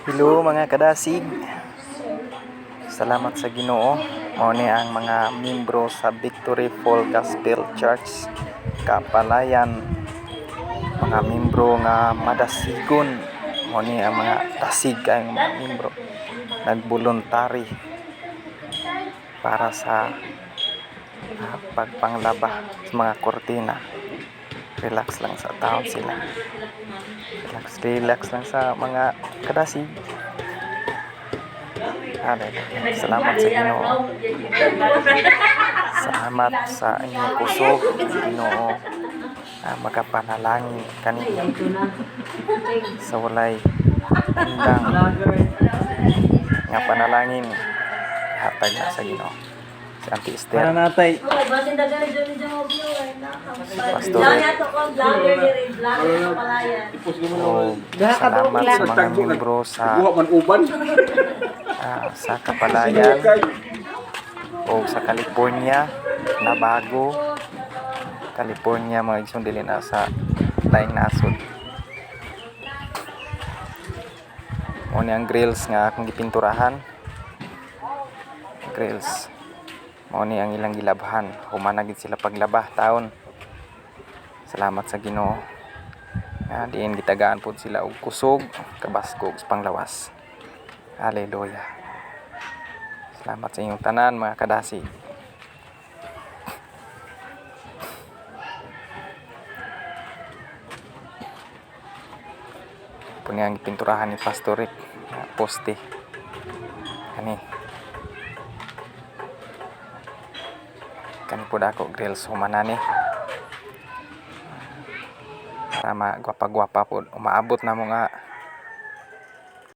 Hello mga kadasig. Salamat sa Ginoo. Mao ni ang mga membro sa Victory Fall Gospel Church Kapalayan. Mga membro nga madasigon. Mao ni ang mga dasig kay mga membro nagbuluntary para sa pagpanglaba sa mga kortina. Relax lang sa taon sila. Relax lang sa mga kadasig. Salamat sa Ginoo. Salamat sa inyong kusog, Ginoo. Makapanalangin kanila sa walay indang nga panalangin hatag na sa Ginoo. Si Auntie Esther. Para natay. Pastor. Salamat sa mga membro sa Kapalayan o sa California na bago California mga igsundili na sa laing nasod. O ni ang grills nga akong gipinturahan. Grills. Mao ni ang ilang gilabhan, humanagid sila paglaba taon. Salamat sa Ginoo. Diin gitagaan pud sila og kusog, kabaskog sa panglawas. Hallelujah. Salamat sa inyong tanan mga kadasig. Punya ang pinturahan ni Pastor Rick, poste. Kani po ako grills humanani. Sama gwapa-gwapa po umaabot na mo nga